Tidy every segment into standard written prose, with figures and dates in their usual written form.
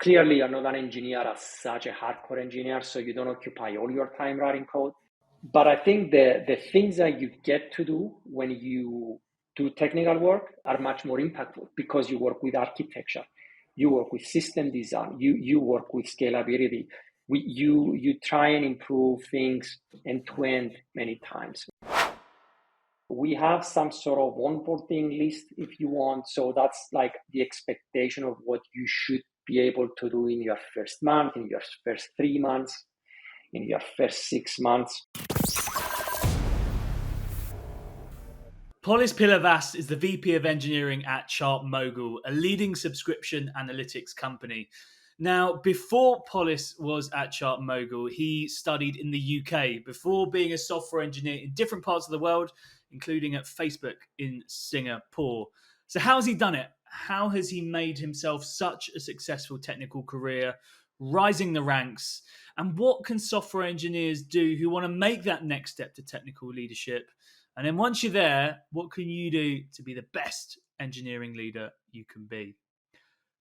clearly you're not an engineer as such, a hardcore engineer, so you don't occupy all your time writing code. But I think the things that you get to do when you do technical work are much more impactful because you work with architecture, you work with system design, you work with scalability. You try and improve things end to end many times. We have some sort of onboarding list if you want. So that's like the expectation of what you should be able to do in your first month, in your first 3 months, in your first 6 months. Polis Pilavas is the VP of Engineering at ChartMogul, a leading subscription analytics company. Now, before Polis was at ChartMogul, he studied in the UK before being a software engineer in different parts of the world, including at Facebook in Singapore. So how has he done it? How has he made himself such a successful technical career, rising the ranks? And what can software engineers do who want to make that next step to technical leadership? And then once you're there, what can you do to be the best engineering leader you can be?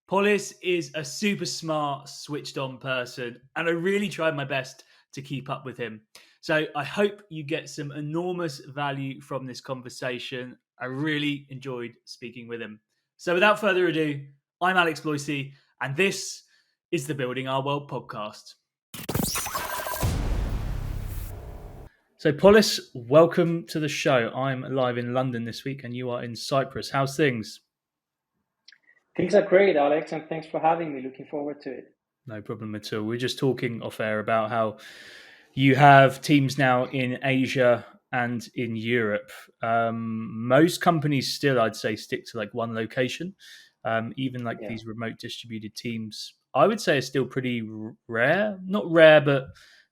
Polis is a super smart, switched on person, and I really tried my best to keep up with him. So I hope you get some enormous value from this conversation. I really enjoyed speaking with him. So without further ado, I'm Alex Bloisey, and this is the Building Our World podcast. So Polis, welcome to the show. I'm live in London this week and you are in Cyprus. How's things? Things are great, Alex, and thanks for having me. Looking forward to it. No problem at all. We're just talking off air about how you have teams now in Asia and in Europe. Most companies still, I'd say, stick to like one location. Even like these remote distributed teams, I would say, are still pretty rare. Not rare, but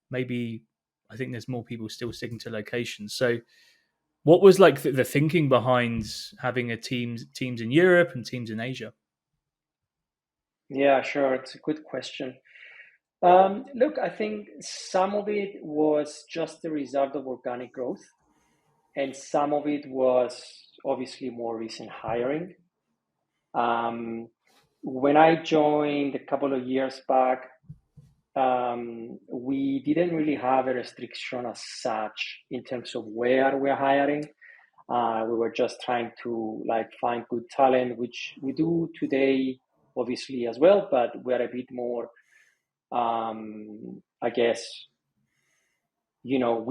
maybe I think there's more people still sticking to locations. So what was like the thinking behind having a teams in Europe and teams in Asia? Yeah, sure. It's a good question. Look, I think some of it was just the result of organic growth, and some of it was obviously more recent hiring. When I joined a couple of years back, we didn't really have a restriction as such in terms of where we're hiring. We were just trying to like find good talent, which we do today, obviously as well, but we're a bit more, I guess, you know,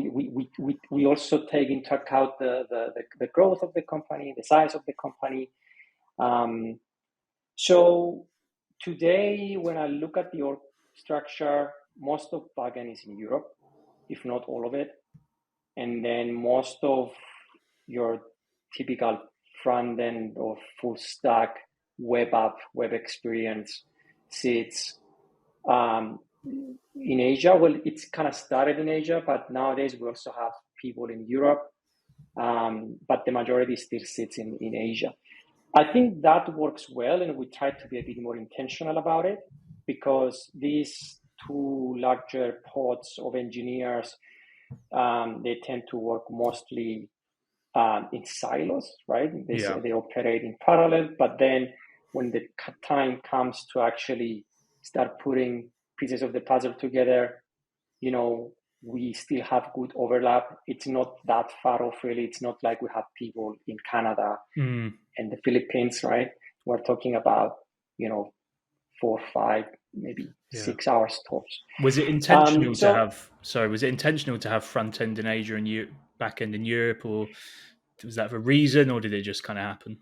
we also take into account the growth of the company, the size of the company. So today, when I look at the org structure, most of backend is in Europe, if not all of it. And then most of your typical front end or full stack web app, web experience sits in Asia. Well, it's kind of started in Asia, but nowadays we also have people in Europe, but the majority still sits in Asia. I think that works well, and we try to be a bit more intentional about it because these two larger pods of engineers, they tend to work mostly in silos, right? They operate in parallel, but then when the time comes to actually start putting pieces of the puzzle together, you know, we still have good overlap. It's not that far off, really. It's not like we have people in Canada and the Philippines, right? We're talking about, you know, 4, 5, maybe 6 hours tops. Was it intentional to have? Sorry, was it intentional to have front end in Asia and back end in Europe, or was that for a reason, or did it just kind of happen?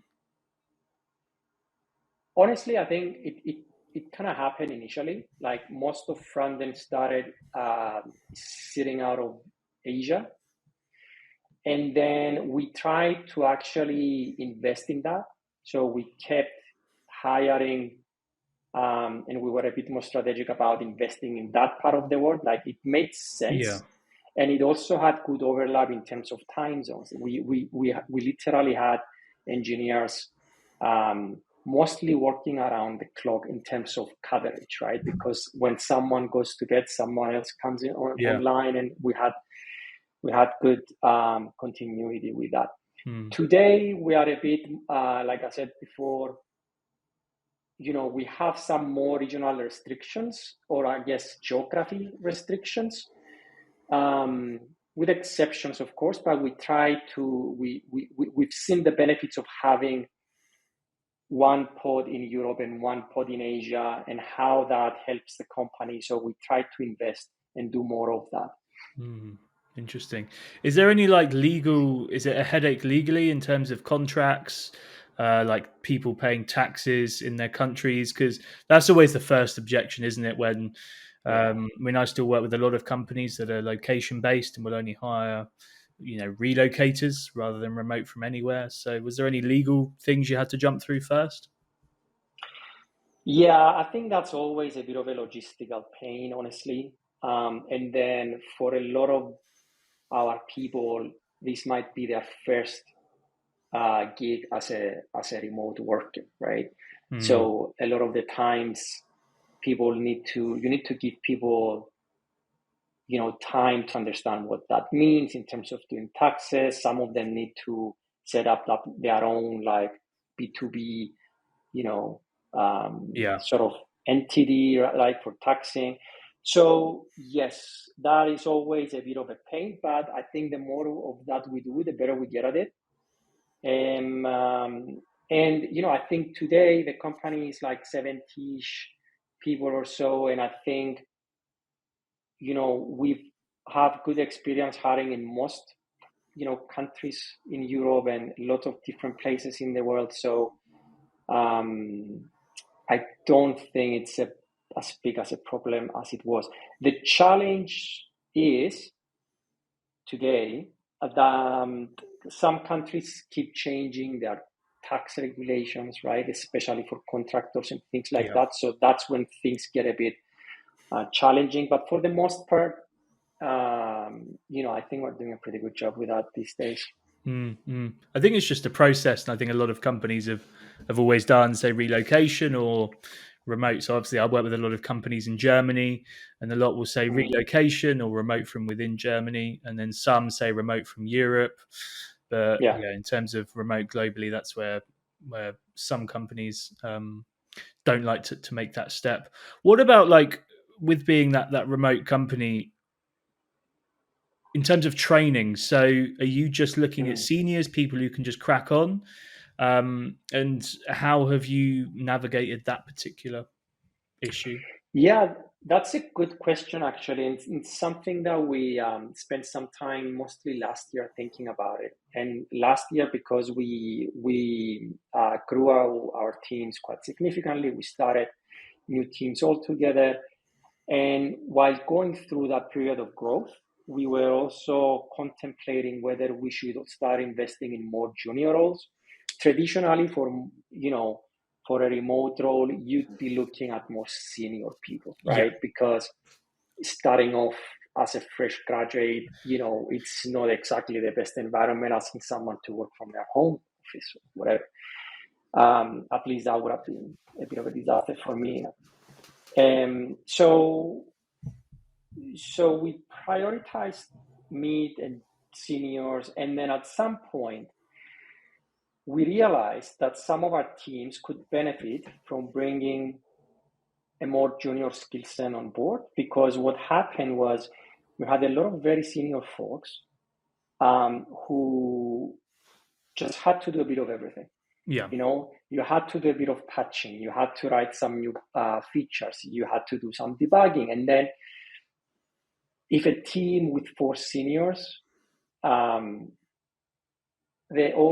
Honestly, I think it kind of happened initially. Like most of front end started sitting out of Asia. And then we tried to actually invest in that. So we kept hiring and we were a bit more strategic about investing in that part of the world. Like it made sense. Yeah. And it also had good overlap in terms of time zones. We literally had engineers mostly working around the clock in terms of coverage, right? Because when someone goes to bed, someone else comes in online, and we had good continuity with that. Today, we are a bit, like I said before, we have some more regional restrictions, or I guess geography restrictions, with exceptions, of course. But we try to we've seen the benefits of having one pod in Europe and one pod in Asia, and how that helps the company. So we try to invest and do more of that. Interesting. Is there any is it a headache legally in terms of contracts, like people paying taxes in their countries? Because that's always the first objection, isn't it? When I still work with a lot of companies that are location based and will only hire, relocators rather than remote from anywhere. So was there any legal things you had to jump through first? Yeah, I think that's always a bit of a logistical pain, honestly. And then for a lot of our people, this might be their first gig as a remote worker, right? So a lot of the times, you need to give people time to understand what that means in terms of doing taxes. Some of them need to set up their own like B2B, sort of entity, like for taxing. So yes, that is always a bit of a pain, but I think the more of that we do, the better we get at it. And I think today the company is like 70-ish people or so, and I think we've have good experience hiring in most countries in Europe and lots of different places in the world. So I don't think it's as big as a problem as it was. The challenge is today that some countries keep changing their tax regulations, right? Especially for contractors and things like that. So that's when things get a bit challenging. But for the most part, I think we're doing a pretty good job with that these days. I think it's just a process, and I think a lot of companies have always done, say, relocation or remote. So obviously I work with a lot of companies in Germany, and a lot will say relocation or remote from within Germany, and then some say remote from Europe. But in terms of remote globally, that's where some companies don't like to make that step. What about with being that remote company? In terms of training, so are you just looking at seniors, people who can just crack on? And how have you navigated that particular issue? Yeah, that's a good question, actually. And it's something that we spent some time, mostly last year, thinking about it. And last year, because we grew our teams quite significantly, we started new teams altogether. And while going through that period of growth, we were also contemplating whether we should start investing in more junior roles. Traditionally, for a remote role, you'd be looking at more senior people, right? Because starting off as a fresh graduate, it's not exactly the best environment, asking someone to work from their home office or whatever. At least that would have been a bit of a disaster for me. So we prioritized mid and seniors, and then at some point we realized that some of our teams could benefit from bringing a more junior skill set on board, because what happened was we had a lot of very senior folks who just had to do a bit of everything. You had to do a bit of patching, you had to write some new features, you had to do some debugging. And then if a team with 4 seniors, all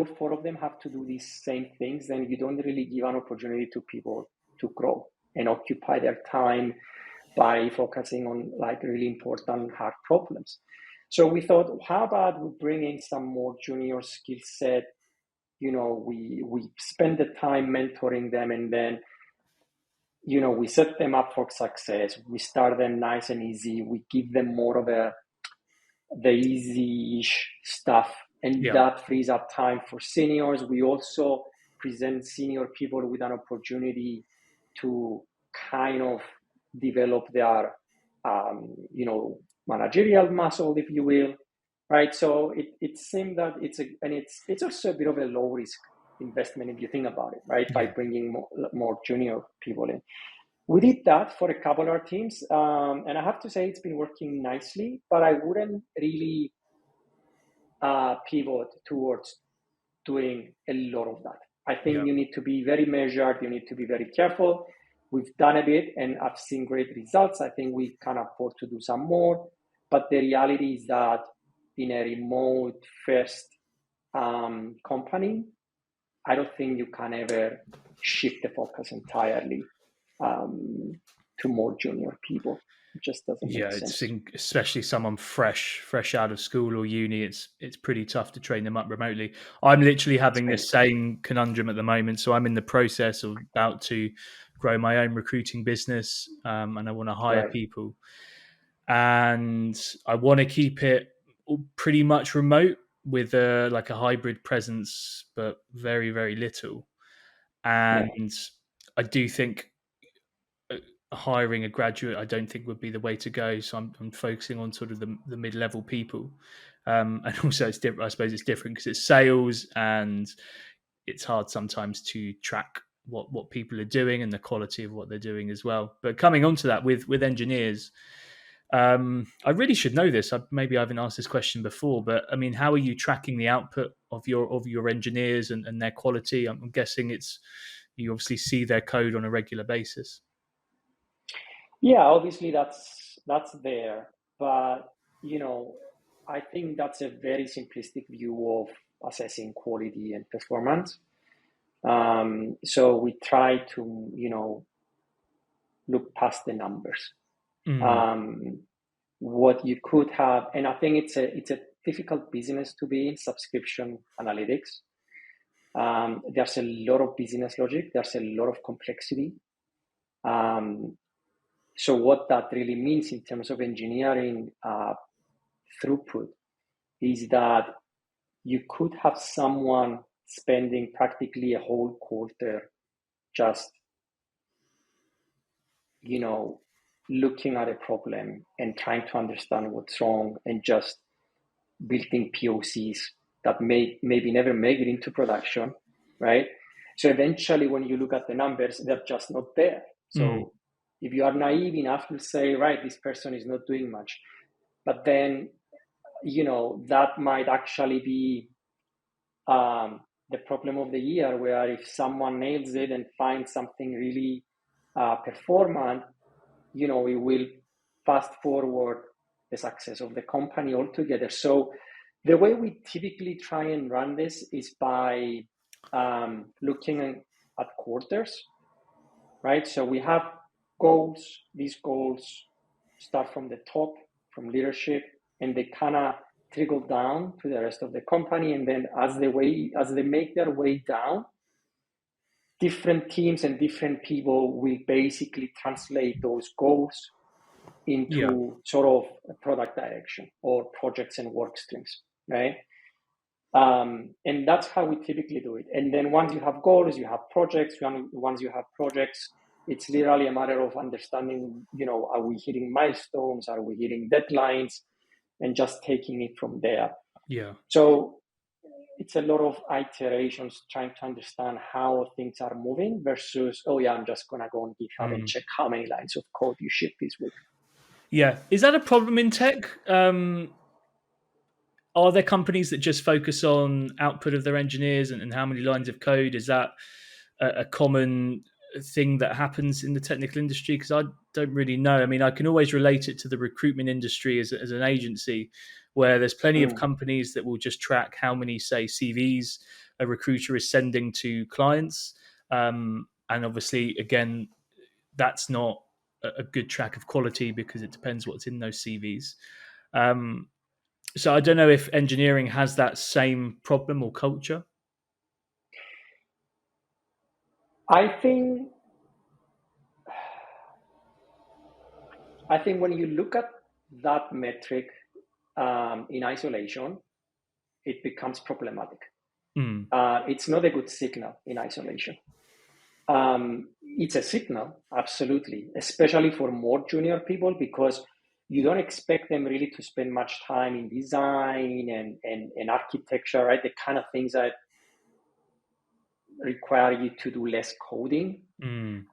4 of them have to do these same things, then you don't really give an opportunity to people to grow and occupy their time by focusing on really important hard problems. So we thought, how about we bring in some more junior skill set? We spend the time mentoring them, and then we set them up for success. We start them nice and easy. We give them more of the easy-ish stuff, and that frees up time for seniors. We also present senior people with an opportunity to kind of develop their managerial muscle, if you will, right? So it seemed that it's also a bit of a low risk investment if you think about it, right? Yeah. By bringing more junior people in. We did that for a couple of our teams, and I have to say it's been working nicely, but I wouldn't really pivot towards doing a lot of that. I think you need to be very measured, you need to be very careful. We've done a bit and I've seen great results. I think we can afford to do some more, but the reality is that in a remote first company, I don't think you can ever shift the focus entirely to more junior people. It just doesn't make sense. Especially someone fresh out of school or uni, it's pretty tough to train them up remotely. I'm literally having the same conundrum at the moment. So I'm in the process of about to grow my own recruiting business, and I want to hire people, and I want to keep it pretty much remote with a hybrid presence, but very, very little. And I do think hiring a graduate, I don't think would be the way to go. So I'm focusing on sort of the mid-level people, and also it's different. I suppose it's different because it's sales, and it's hard sometimes to track what people are doing and the quality of what they're doing as well. But coming onto that with engineers, I really should know this. Maybe I haven't asked this question before, but I mean, how are you tracking the output of your engineers and their quality? I'm guessing you obviously see their code on a regular basis. Yeah, obviously that's there, but I think that's a very simplistic view of assessing quality and performance. So we try to look past the numbers. What you could have, and I think it's a difficult business to be in, subscription analytics. There's a lot of business logic. There's a lot of complexity. So what that really means in terms of engineering throughput is that you could have someone spending practically a whole quarter just, looking at a problem and trying to understand what's wrong and just building POCs that maybe never make it into production, right? So eventually when you look at the numbers, they're just not there. So if you are naive enough, you'll say, right, this person is not doing much. But then, that might actually be the problem of the year, where if someone nails it and finds something really performant, it will fast forward the success of the company altogether. So the way we typically try and run this is by looking at quarters, right? So we have goals. These goals start from the top, from leadership, and they kind of trickle down to the rest of the company. And then as they make their way down, different teams and different people will basically translate those goals into sort of a product direction or projects and work streams, right? And that's how we typically do it. And then once you have goals, you have projects. Once you have projects, it's literally a matter of understanding, are we hitting milestones? Are we hitting deadlines? And just taking it from there. Yeah. So it's a lot of iterations trying to understand how things are moving versus, I'm just going to go on GitHub and check how many lines of code you ship this week. Yeah. Is that a problem in tech? Are there companies that just focus on output of their engineers and how many lines of code? Is that a common thing that happens in the technical industry? Because I don't really know. I mean, I can always relate it to the recruitment industry as an agency, where there's plenty of companies that will just track how many, say, CVs a recruiter is sending to clients. And obviously, again, that's not a good track of quality because it depends what's in those CVs. So I don't know if engineering has that same problem or culture. I think when you look at that metric in isolation, it becomes problematic. It's not a good signal in isolation. It's a signal, absolutely, especially for more junior people, because you don't expect them really to spend much time in design and architecture, right? The kind of things that require you to do less coding. Mm.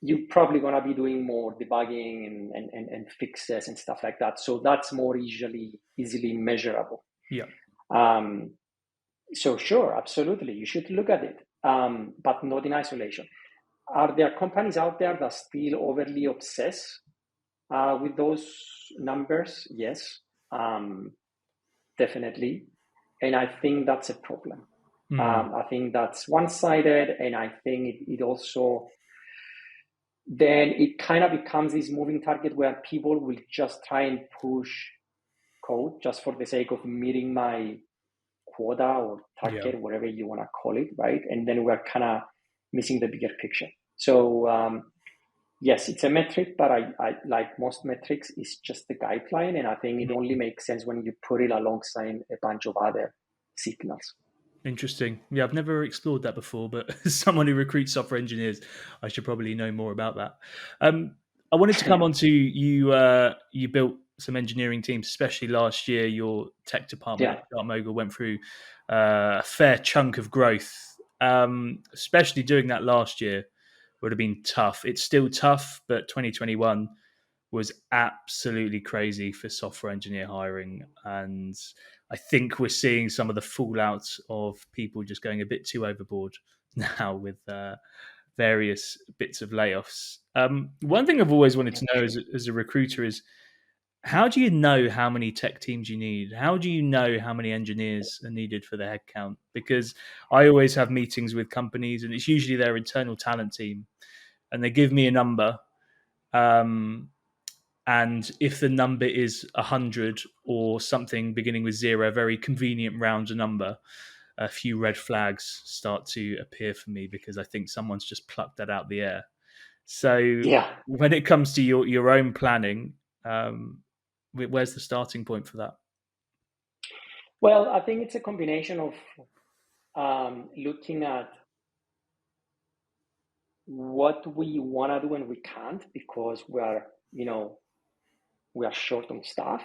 You're probably going to be doing more debugging and fixes and stuff like that. So that's more easily measurable. Yeah. So sure, absolutely, you should look at it, but not in isolation. Are there companies out there that still overly obsess with those numbers? Yes, definitely. And I think that's a problem. I think that's one-sided, and I think it also, then it kind of becomes this moving target where people will just try and push code just for the sake of meeting my quota or target, whatever you want to call it, right? And then we're kind of missing the bigger picture. So yes, it's a metric, but I like most metrics, is just the guideline, and I think it only makes sense when you put it alongside a bunch of other signals. Interesting. Yeah, I've never explored that before, but as someone who recruits software engineers, I should probably know more about that. I wanted to come on to you. You built some engineering teams, especially last year. Your tech department at ChartMogul went through a fair chunk of growth, especially doing that last year would have been tough. It's still tough, but 2021 was absolutely crazy for software engineer hiring. And I think we're seeing some of the fallout of people just going a bit too overboard now with various bits of layoffs. One thing I've always wanted to know as a recruiter is, how do you know how many tech teams you need? How do you know how many engineers are needed for the headcount? Because I always have meetings with companies, and it's usually their internal talent team, and they give me a number. And if the number is 100 or something beginning with 0, a very convenient round number, a few red flags start to appear for me, because I think someone's just plucked that out the air. So when it comes to your own planning, where's the starting point for that? Well, I think it's a combination of looking at what we want to do and we can't, because we are short on staff,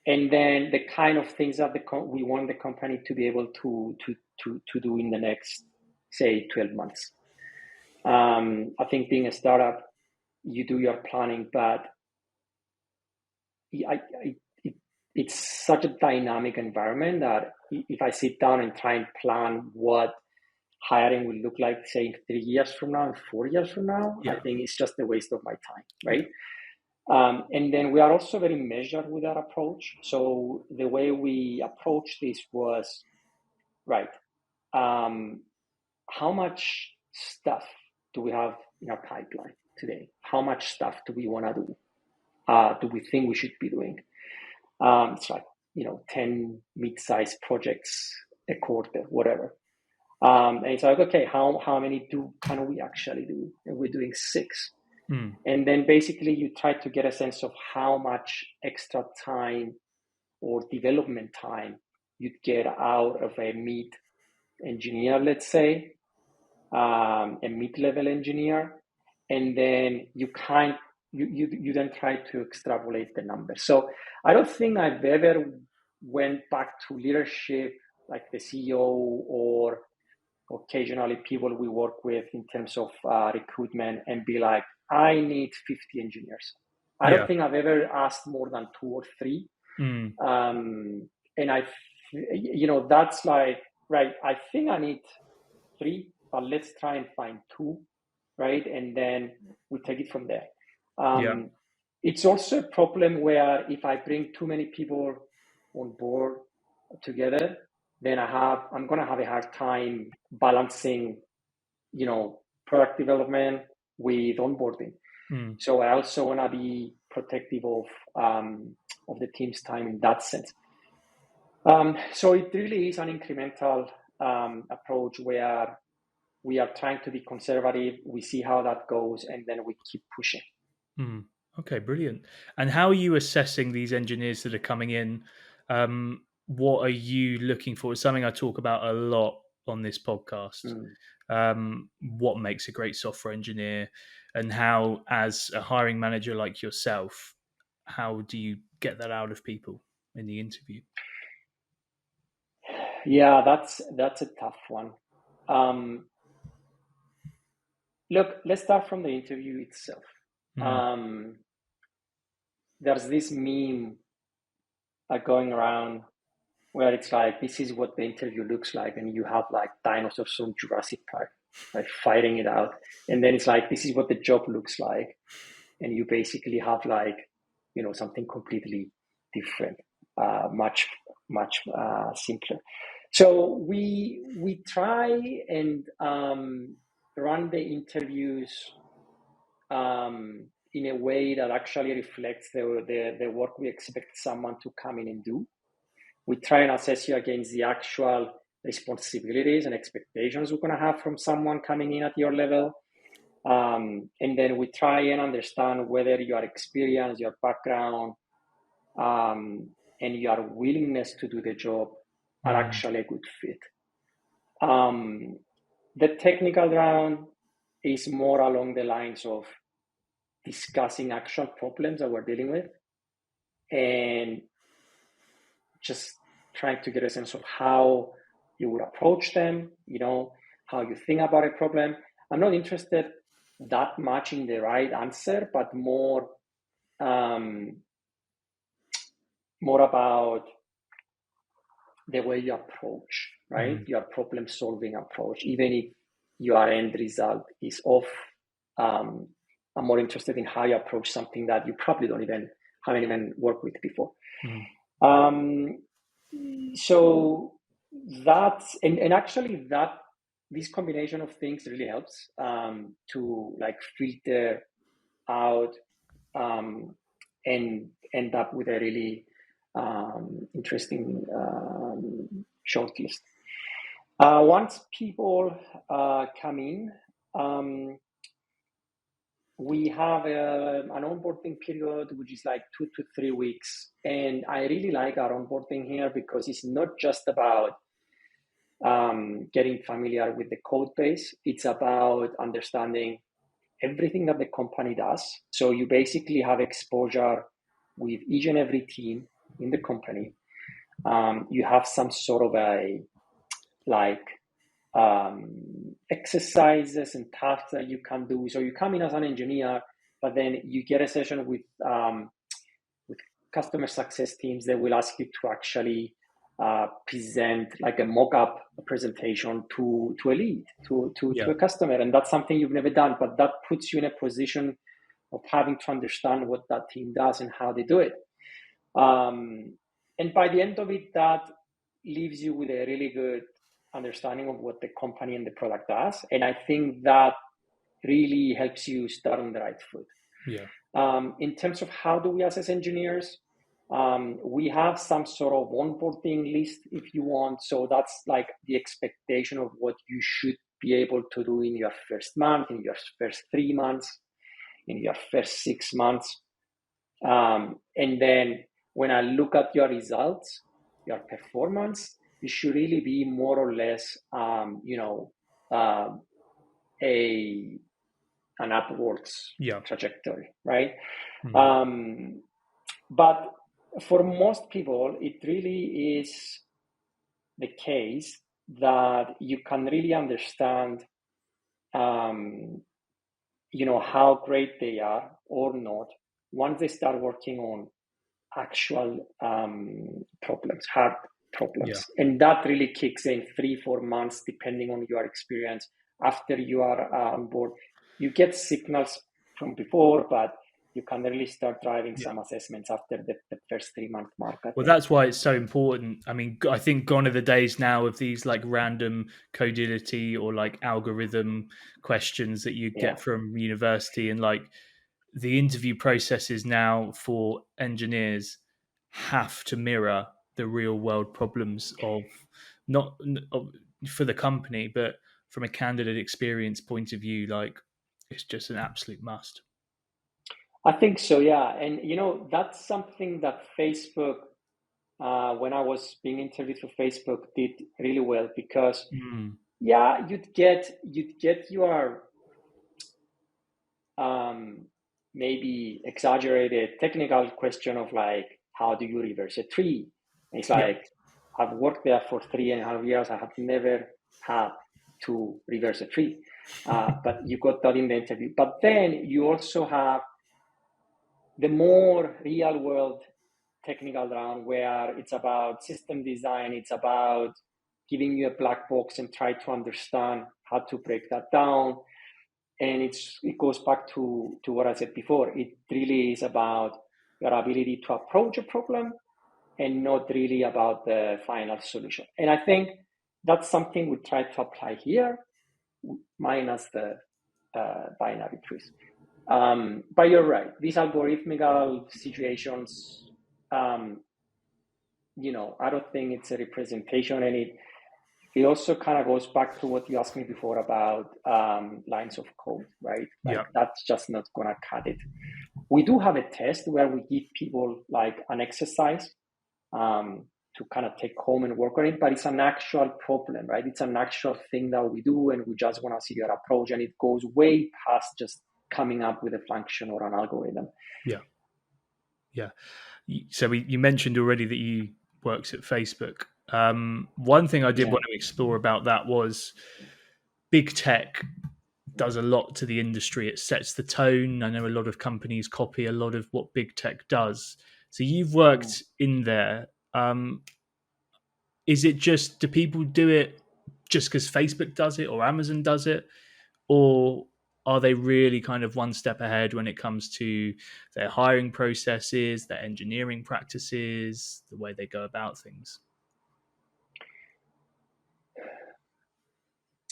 and then the kind of things that we want the company to be able to do in the next, say, 12 months. I think being a startup, you do your planning, but it's such a dynamic environment that if I sit down and try and plan what hiring will look like, say, 3 years from now and 4 years from now, I think it's just a waste of my time, right? And then we are also very measured with our approach. So the way we approached this was, right, how much stuff do we have in our pipeline today? How much stuff do we want to do? Do we think we should be doing? It's like, 10 mid-sized projects a quarter, whatever. And it's like, okay, how many can we actually do? And we're doing 6. And then basically you try to get a sense of how much extra time or development time you'd get out of a mid engineer, let's say, a mid-level engineer, and then you then try to extrapolate the numbers. So I don't think I've ever went back to leadership, like the CEO or occasionally people we work with in terms of recruitment, and be like, I need 50 engineers. I don't think I've ever asked more than 2 or 3. And that's like, right, I think I need 3, but let's try and find 2, right? And then we take it from there. It's also a problem where if I bring too many people on board together, then I'm going to have a hard time balancing, product development with onboarding. So I also want to be protective of the team's time in that sense. So it really is an incremental approach where we are trying to be conservative. We see how that goes, and then we keep pushing. Okay, brilliant. And how are you assessing these engineers that are coming in? What are you looking for? It's something I talk about a lot on this podcast. What makes a great software engineer, and how, as a hiring manager like yourself, how do you get that out of people in the interview? Yeah, that's a tough one. Look, let's start from the interview itself. There's this meme going around where it's like, this is what the interview looks like, and you have like dinosaurs from Jurassic Park, like fighting it out, and then it's like, this is what the job looks like, and you basically have like, something completely different, much simpler. So we try and run the interviews in a way that actually reflects the work we expect someone to come in and do. We try and assess you against the actual responsibilities and expectations we're going to have from someone coming in at your level. And then we try and understand whether your experience, your background, and your willingness to do the job are actually a good fit. The technical round is more along the lines of discussing actual problems that we're dealing with and just trying to get a sense of how you would approach them, how you think about a problem. I'm not interested that much in the right answer, but more about the way you approach, right? Your problem-solving approach, even if your end result is off. I'm more interested in how you approach something that you probably haven't even worked with before. So that's and actually this combination of things really helps to like filter out and end up with a really interesting shortlist. Once people come in, we have an onboarding period which is like 2 to 3 weeks, and I really like our onboarding here because it's not just about getting familiar with the code base. It's about understanding everything that the company does. So you basically have exposure with each and every team in the company. You have some sort of a exercises and tasks that you can do. So you come in as an engineer, but then you get a session with customer success teams. They will ask you to actually present like a mock-up presentation to a lead, to a customer. And that's something you've never done, but that puts you in a position of having to understand what that team does and how they do it. And by the end of it, that leaves you with a really good understanding of what the company and the product does. And I think that really helps you start on the right foot. In terms of how do we assess engineers, we have some sort of onboarding list if you want. So that's like the expectation of what you should be able to do in your first month, in your first 3 months, in your first 6 months. And then when I look at your results, your performance, it should really be more or less, an upwards trajectory, right? But for most people, it really is the case that you can really understand, how great they are or not once they start working on actual problems, hard problems. And that really kicks in 3-4 months, depending on your experience. After you are on board, you get signals from before, but you can really start driving some assessments after the first 3-month mark. Well, that's why it's so important. I mean, I think gone are the days now of these like random codility or like algorithm questions that you get from university, and like the interview processes now for engineers have to mirror the real world problems of for the company, but from a candidate experience point of view, like it's just an absolute must. I think so, yeah. And that's something that Facebook, when I was being interviewed for Facebook, did really well because you'd get your maybe exaggerated technical question of like, how do you reverse a tree? And it's like, I've worked there for 3.5 years. I have never had to reverse a tree. But you got that in the interview. But then you also have the more real world technical round where it's about system design. It's about giving you a black box and try to understand how to break that down. And it goes back to what I said before. It really is about your ability to approach a problem and not really about the final solution. And I think that's something we try to apply here, minus the binary trees. But you're right. These algorithmical situations, I don't think it's a representation, and it also kind of goes back to what you asked me before about lines of code, right? Like that's just not going to cut it. We do have a test where we give people like an exercise to kind of take home and work on it, but it's an actual problem, right? It's an actual thing that we do, and we just want to see your approach, and it goes way past just coming up with a function or an algorithm. Yeah. So you mentioned already that you worked at Facebook. One thing I did want to explore about that was big tech does a lot to the industry. It sets the tone. I know a lot of companies copy a lot of what big tech does. So you've worked in there. Is it just, do people do it just because Facebook does it or Amazon does it? Or are they really kind of one step ahead when it comes to their hiring processes, their engineering practices, the way they go about things?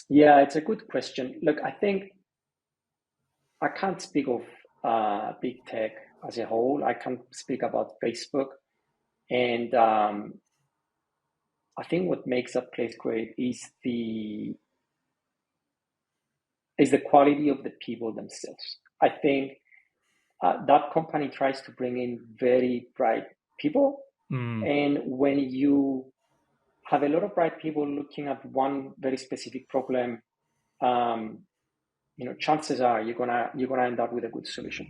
Yeah, it's a good question. Look, I think I can't speak of big tech as a whole. I can speak about Facebook. And I think what makes that place great is the quality of the people themselves. I think that company tries to bring in very bright people. And when you have a lot of bright people looking at one very specific problem, chances are you're gonna end up with a good solution.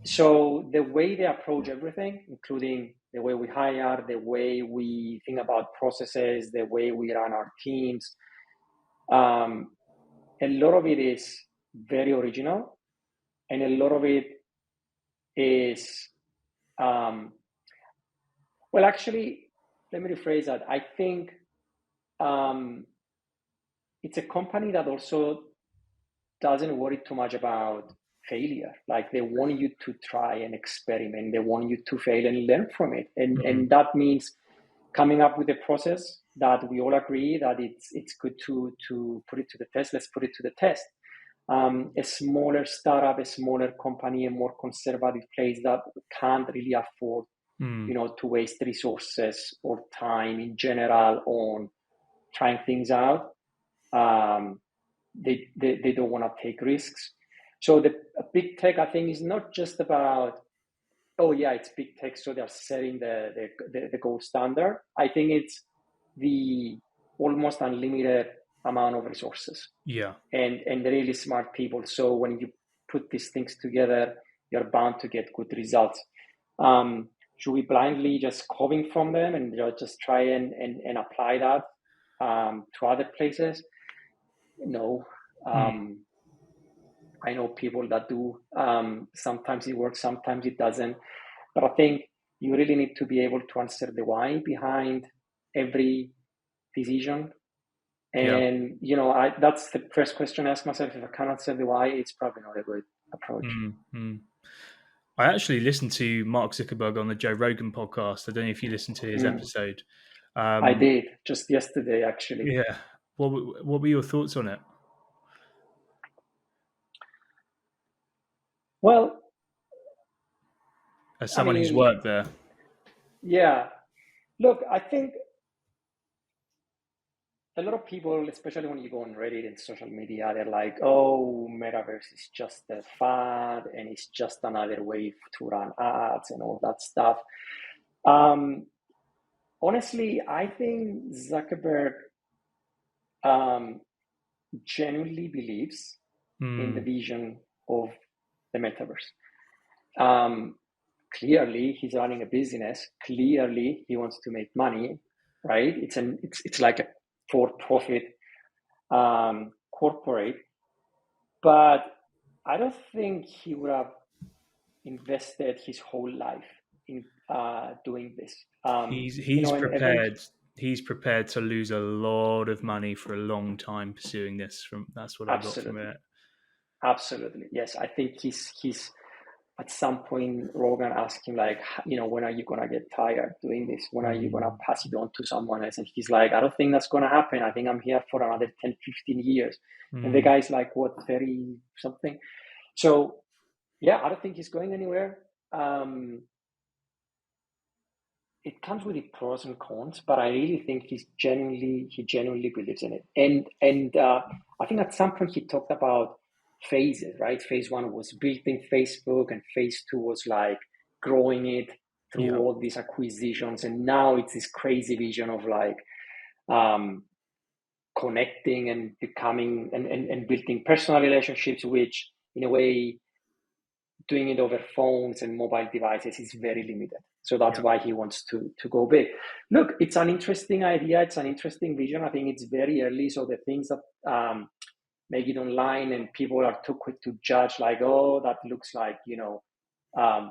So the way they approach everything, including the way we hire, the way we think about processes, the way we run our teams, a lot of it is very original, and a lot of it is, well, actually, let me rephrase that. I think it's a company that also doesn't worry too much about failure. Like they want you to try and experiment. They want you to fail and learn from it. And that means coming up with a process that we all agree that it's good to put it to the test. Let's put it to the test. A smaller startup, a smaller company, a more conservative place that can't really afford, to waste resources or time in general on trying things out. They don't want to take risks. So the big tech, I think, is not just about, it's big tech, so they're setting the gold standard. I think it's the almost unlimited amount of resources. Yeah. And really smart people. So when you put these things together, you're bound to get good results. Should we blindly just copy from them and just try and apply that to other places? No. I know people that do. Sometimes it works, sometimes it doesn't. But I think you really need to be able to answer the why behind every decision. And, that's the first question I ask myself. If I can't answer the why, it's probably not a good approach. I actually listened to Mark Zuckerberg on the Joe Rogan podcast. I don't know if you listened to his episode. I did, just yesterday, actually. Yeah. What were your thoughts on it? Well, as someone who's worked there. Yeah. Look, I think a lot of people, especially when you go on Reddit and social media, they're like, oh, metaverse is just a fad and it's just another way to run ads and all that stuff. Honestly, I think Zuckerberg genuinely believes in the vision of the metaverse. Clearly, he's running a business. Clearly, he wants to make money. right? It's like a for-profit corporate, but I don't think he would have invested his whole life in doing this. He's And eventually, prepared. He's prepared to lose a lot of money for a long time pursuing this. That's what I got from absolutely, it. absolutely, yes. I think he's at some point Rogan asked him like, when are you gonna get tired doing this? When are you gonna pass it on to someone else? And he's like, I don't think that's gonna happen. I think I'm here for another 10, 15 years. And the guy's like, what, 30 something? So yeah, I don't think he's going anywhere. It comes with the pros and cons, but I really think he genuinely believes in it. And I think at some point he talked about phases, right? Phase one was building Facebook, and phase two was like growing it through all these acquisitions, and now it's this crazy vision of like connecting and becoming and building personal relationships, which in a way doing it over phones and mobile devices is very limited. So that's why he wants to go big. Look, it's an interesting idea. It's an interesting vision. I think it's very early. So the things that make it online and people are too quick to judge, like, oh, that looks like, VR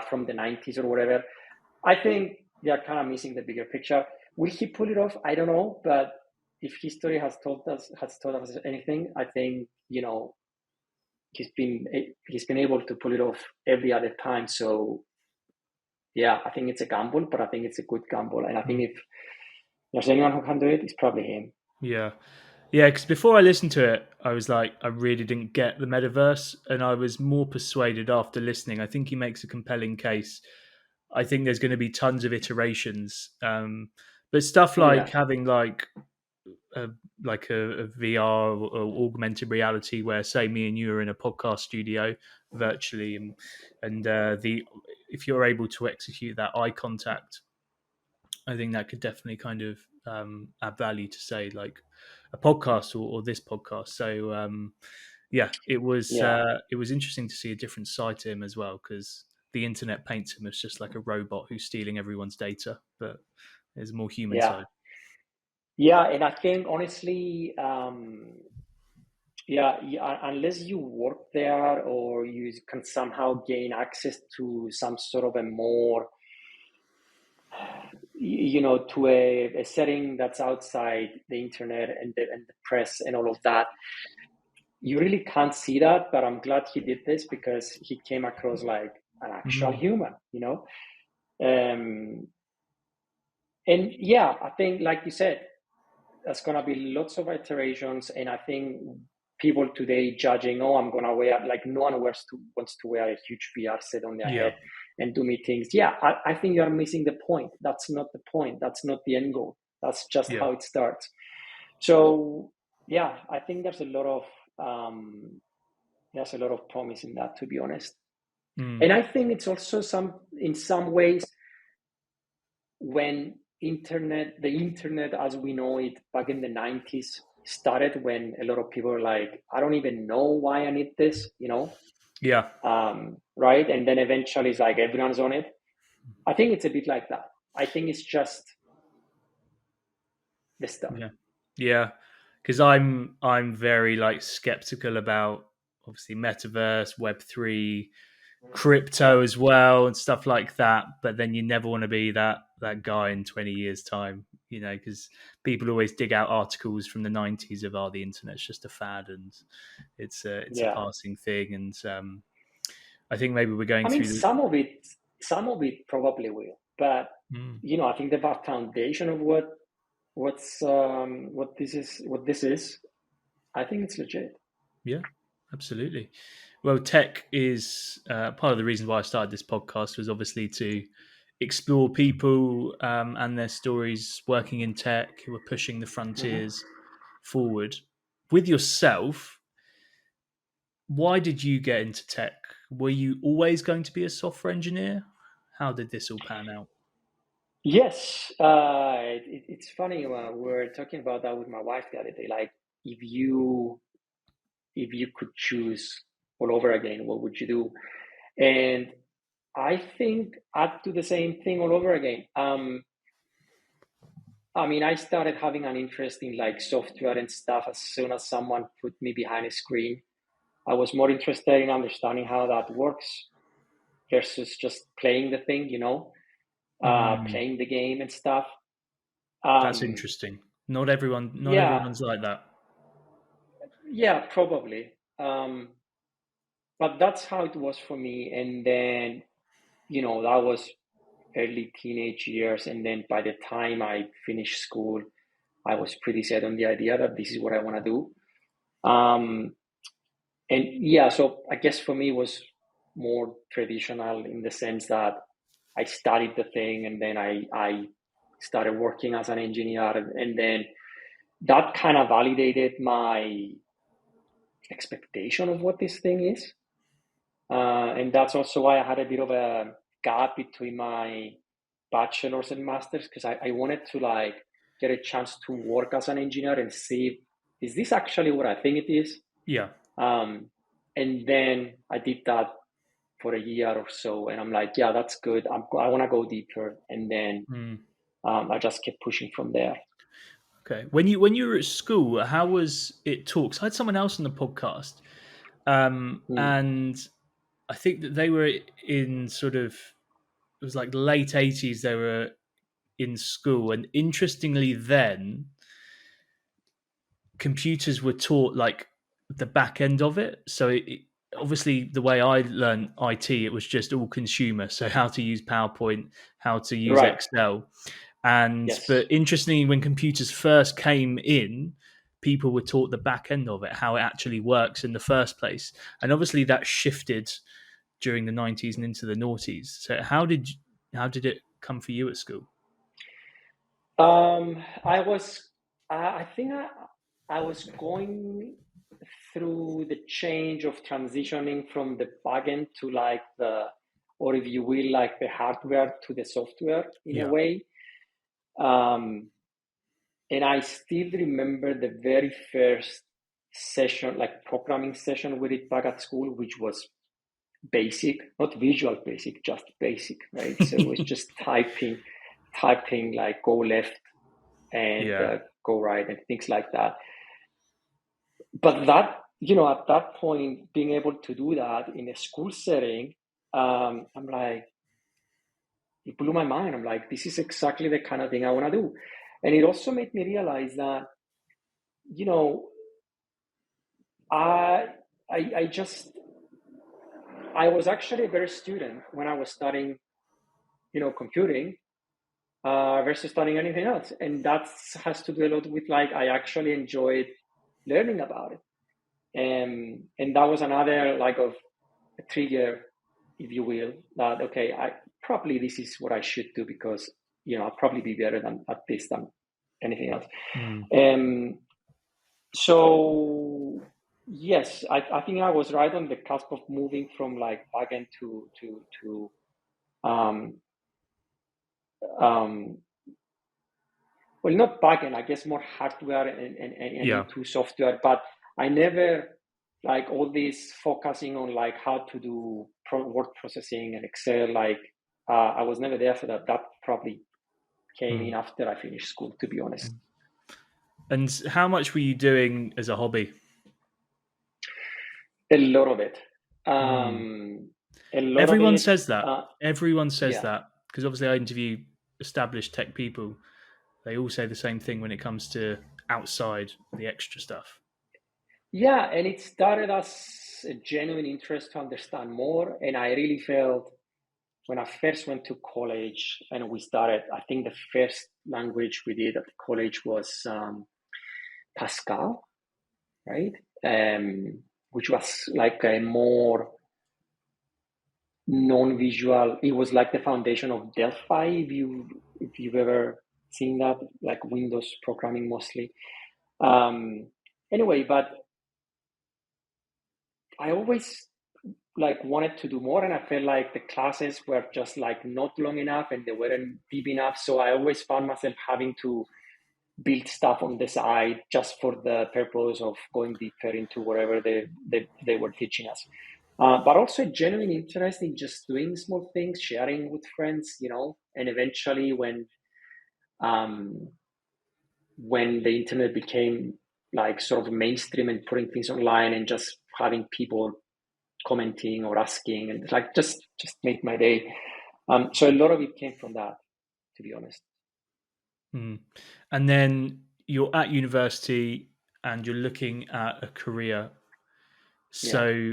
from the 90s or whatever. I think they are kind of missing the bigger picture. Will he pull it off? I don't know. But if history has taught us anything, I think, he's been able to pull it off every other time. So yeah, I think it's a gamble, but I think it's a good gamble. And I think if there's anyone who can do it, it's probably him. Yeah. Because before I listened to it, I was like, I really didn't get the metaverse, and I was more persuaded after listening. I think he makes a compelling case. I think there's going to be tons of iterations, but stuff like having like a VR or augmented reality, where say me and you are in a podcast studio virtually, and if you're able to execute that eye contact, I think that could definitely kind of add value to say like a podcast or this podcast. So it was interesting to see a different side to him as well, because the internet paints him as just like a robot who's stealing everyone's data, but there's a more human side. Yeah, and I think honestly, unless you work there or you can somehow gain access to some sort of a more, to a setting that's outside the internet and the press and all of that, you really can't see that. But I'm glad he did this, because he came across like an actual human, and yeah, I think, like you said, there's going to be lots of iterations. And I think people today judging, oh, I'm going to wear, like, no one wants to wear a huge VR set on their head and do meetings. Yeah, I think you're missing the point. That's not the point. That's not the end goal. That's just how it starts. So yeah, I think there's a lot of promise in that, to be honest. And I think it's also in some ways, when the internet as we know it back in the 90s started, when a lot of people were like, I don't even know why I need this, right? And then eventually it's like everyone's on it. I think it's a bit like that. I think it's just the stuff. Because I'm very like skeptical about obviously metaverse, Web3, crypto as well, and stuff like that. But then you never want to be that guy in 20 years time, because people always dig out articles from the 90s of the internet's just a fad and it's a passing thing. And I think maybe we're going through some of it probably will, but I think the foundation of what this is, I think it's legit. Yeah, absolutely. Well, tech is part of the reason why I started this podcast, was obviously to explore people and their stories working in tech who are pushing the frontiers forward. With yourself, why did you get into tech? Were you always going to be a software engineer? How did this all pan out? Yes, it's funny. We were talking about that with my wife the other day. Like, if you could choose all over again, what would you do? And I think I'd do the same thing all over again. I mean, I started having an interest in like software and stuff as soon as someone put me behind a screen. I was more interested in understanding how that works versus just playing the thing, playing the game and stuff. That's Um, interesting. Not yeah, everyone's like that. yeah, probably. But that's how it was for me. And then, that was early teenage years. And then by the time I finished school, I was pretty set on the idea that this is what I want to do. And yeah, so I guess for me it was more traditional in the sense that I studied the thing and then I started working as an engineer, and then that kind of validated my expectation of what this thing is. And that's also why I had a bit of a gap between my bachelor's and master's, because I wanted to like get a chance to work as an engineer and see, is this actually what I think it is? Yeah. And then I did that for a year or so, and I'm like, yeah, that's good. I want to go deeper, and then I just kept pushing from there. Okay. When you were at school, how was it taught? 'Cause I had someone else on the podcast, Mm. and I think that they were in sort of it was like the late 80s. They were in school, and interestingly, then computers were taught like the back end of it. So obviously, the way I learned IT, it was just all consumer. So how to use PowerPoint, how to use Right. Excel, Yes. but interestingly, when computers first came in, people were taught the back end of it, how it actually works in the first place, and obviously that shifted during the 90s and into the noughties. So how did it come for you at school? I was, I think I was going through the change of transitioning from the backend to like or if you will, like the hardware to the software in a Yeah. way. Um, and I still remember the very first session, like programming session we did back at school, which was basic, not visual basic, just basic, right? So it was just typing like go left and Yeah. go right and things like that. But that, at that point, being able to do that in a school setting, I'm like, it blew my mind. I'm like, this is exactly the kind of thing I want to do. And it also made me realize that, you know, I, I just, I was actually a better student when I was studying, computing versus studying anything else. And that has to do a lot with like, I actually enjoyed learning about it. And that was another like of a trigger, if you will, that, okay, I probably this is what I should do because, I'll probably be better at this than anything else. Mm. So yes, I think I was right on the cusp of moving from like backend to um, um, well, not backend, I guess more hardware and Yeah. into software, but I never like all this focusing on like how to do word processing and Excel. Like I was never there for that. That probably came in Mm. after I finished school, to be honest. And how much were you doing as a hobby? A lot of it. Mm. Um, a lot of Everyone it. says that. Uh, Everyone says yeah. that because obviously I interview established tech people. They all say the same thing when it comes to outside the extra stuff. Yeah, and it started as a genuine interest to understand more. And I really felt when I first went to college and we started, I think the first language we did at college was Pascal, right? Which was like a more non-visual. It was like the foundation of Delphi, if you've ever seen that, like Windows programming mostly. Um, anyway, but I always like wanted to do more, and I felt like the classes were just like not long enough and they weren't deep enough. So I always found myself having to build stuff on the side just for the purpose of going deeper into whatever they were teaching us. but also a genuine interest in just doing small things, sharing with friends, and eventually um, when the internet became like sort of mainstream and putting things online and just having people commenting or asking and like just made my day. So a lot of it came from that, to be honest. Mm. And then you're at university and you're looking at a career. Yeah. So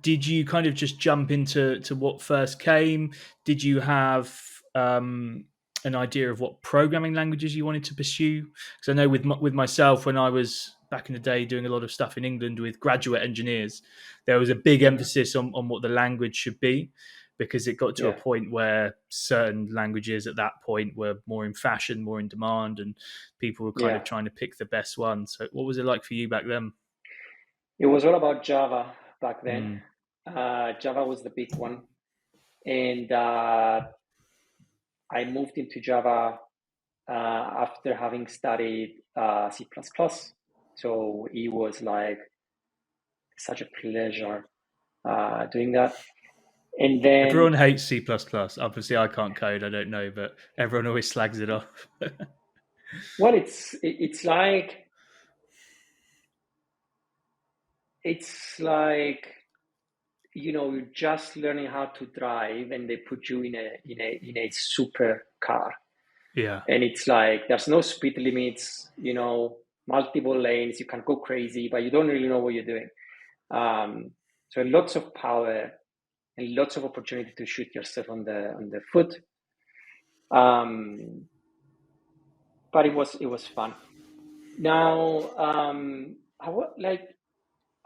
did you kind of just jump into what first came? Did you have an idea of what programming languages you wanted to pursue? Because I know with myself, when I was back in the day doing a lot of stuff in England with graduate engineers, there was a big Mm-hmm. emphasis on what the language should be, because it got to a Yeah. point where certain languages at that point were more in fashion, more in demand, and people were kind Yeah. of trying to pick the best one. So what was it like for you back then? It was all about Java back then. Mm. Java was the big one. And I moved into Java after having studied C++. So it was like such a pleasure doing that. And Everyone then, hates C++. Obviously, I can't code. I don't know, but everyone always slags it off. well, it's like you're just learning how to drive, and they put you in a super car, Yeah. and it's like there's no speed limits, multiple lanes. You can go crazy, but you don't really know what you're doing. So lots of power and lots of opportunity to shoot yourself on the foot. Um, but it was fun. Now,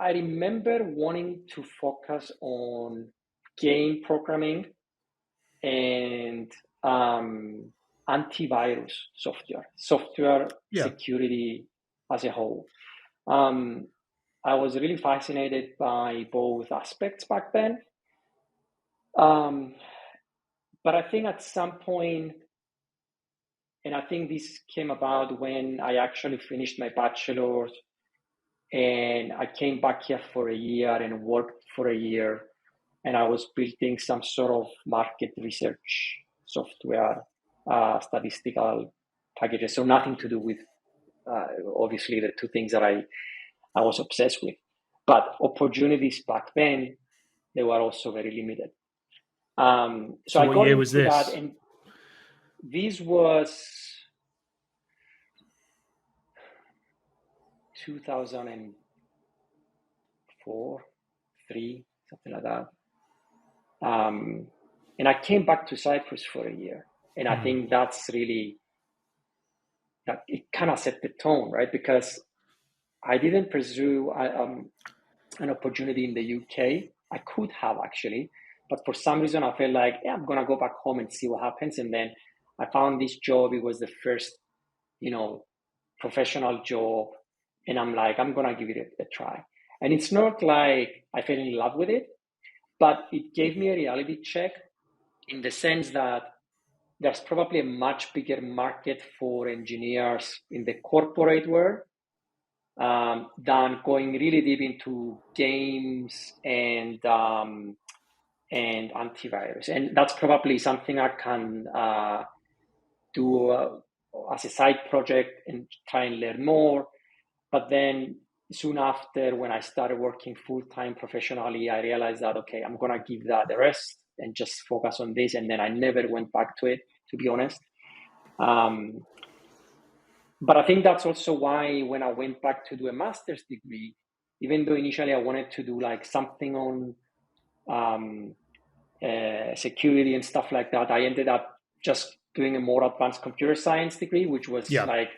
I remember wanting to focus on game programming and antivirus software Yeah. security as a whole. Um, I was really fascinated by both aspects back then. Um, but I think at some point, and I think this came about when I actually finished my bachelor's and I came back here for a year and worked for a year, and I was building some sort of market research software, statistical packages. So nothing to do with obviously the two things that I was obsessed with. But opportunities back then, they were also very limited. So So I what got year was into that, this? and this was 2004, 3, something like that. And I came back to Cyprus for a year, and I Hmm. think that's really that it kind of set the tone, right? Because I didn't pursue an opportunity in the UK. I could have actually, but for some reason I felt like, yeah, I'm gonna go back home and see what happens. And then I found this job. It was the first, you know, professional job, and I'm like, I'm gonna give it a try. And it's not like I fell in love with it, but it gave me a reality check in the sense that there's probably a much bigger market for engineers in the corporate world than going really deep into games and antivirus. And that's probably something I can do as a side project and try and learn more. But then soon after, when I started working full time professionally, I realized that, okay, I'm going to give that a rest and just focus on this. And then I never went back to it, to be honest. Um, but I think that's also why when I went back to do a master's degree, even though initially I wanted to do like something on um, security and stuff like that, I ended up just doing a more advanced computer science degree, which was Yeah. like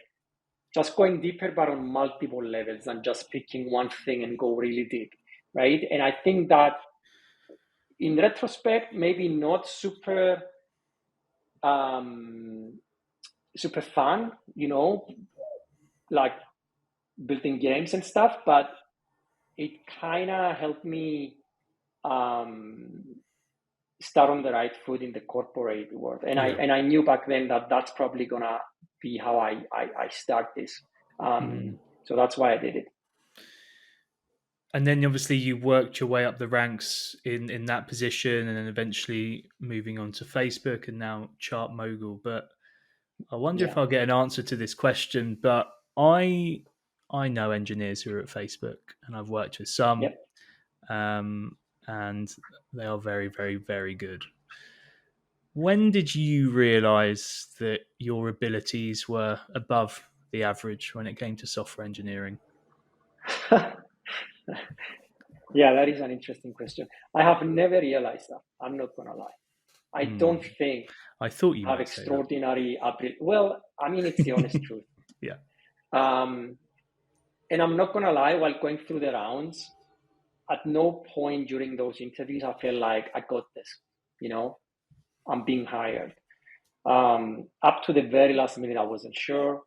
just going deeper, but on multiple levels and just picking one thing and go really deep, right? And I think that in retrospect, maybe not um, super fun, like building games and stuff, but it kind of helped me um, start on the right foot in the corporate world. And I Yeah. and I knew back then that that's probably gonna be how I start this. Mm. So that's why I did it. And then obviously you worked your way up the ranks in that position, and then eventually moving on to Facebook and now ChartMogul. But I wonder if Yeah. I'll get an answer to this question. But I know engineers who are at Facebook, and I've worked with some, Yep. um, and they are very, very, very good. When did you realize that your abilities were above the average when it came to software engineering? Yeah, that is an interesting question. I have never realized that. I'm not gonna lie. I Hmm. don't think I thought you I have might say that. extraordinary ability. Well, I mean, it's the honest truth. Yeah. Um, and I'm not gonna lie. While going through the rounds, at no point during those interviews I felt like I got this. You know, I'm being hired. Up to the very last minute, I wasn't sure.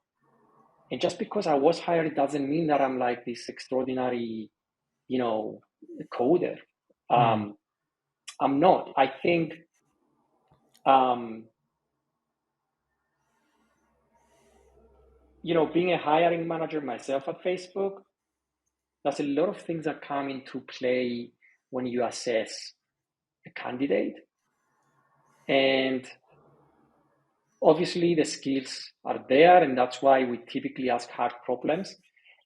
And just because I was hired, it doesn't mean that I'm like this extraordinary, you know, coder. Hmm. I'm not. I think, um, being a hiring manager myself at Facebook, there's a lot of things that come into play when you assess a candidate. And obviously, the skills are there, and that's why we typically ask hard problems.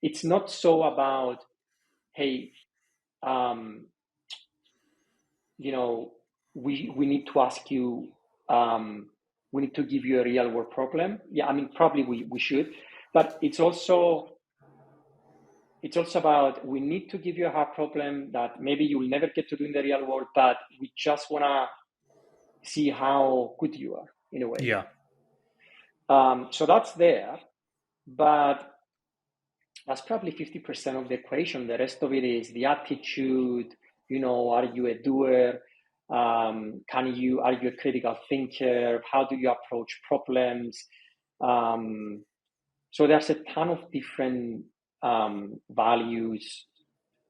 It's not so about, hey, um, we need to ask you, we need to give you a real world problem. Yeah, I mean, probably we should, but it's also about, we need to give you a hard problem that maybe you'll never get to do in the real world, but we just want to see how good you are in a way. Yeah. So that's there, but that's probably 50% of the equation. The rest of it is the attitude. Are you a doer? Are you a critical thinker? How do you approach problems? So there's a ton of different values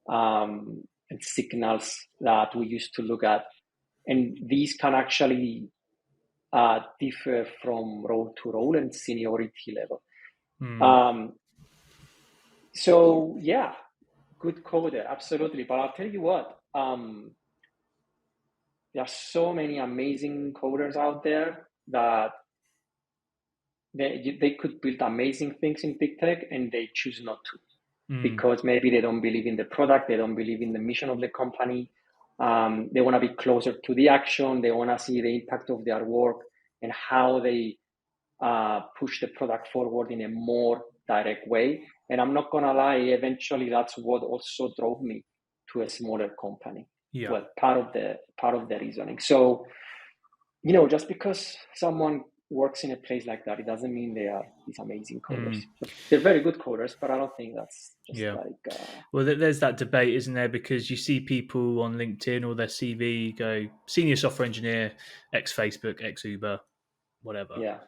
and signals that we used to look at, and these can actually differ from role to role and seniority level. So yeah, good coder, absolutely. But I'll tell you what, there are so many amazing coders out there that they could build amazing things in big tech, and they choose not to, because maybe they don't believe in the product, they don't believe in the mission of the company. They want to be closer to the action. They want to see the impact of their work and how they push the product forward in a more direct way. And I'm not gonna lie, eventually that's what also drove me to a smaller company. Yeah. Well, part of the reasoning. So, just because someone works in a place like that, it doesn't mean they are these amazing coders. They're very good coders, but I don't think that's just like. Well, there's that debate, isn't there? Because you see people on LinkedIn or their CV go senior software engineer, ex Facebook, ex Uber, whatever. Yeah.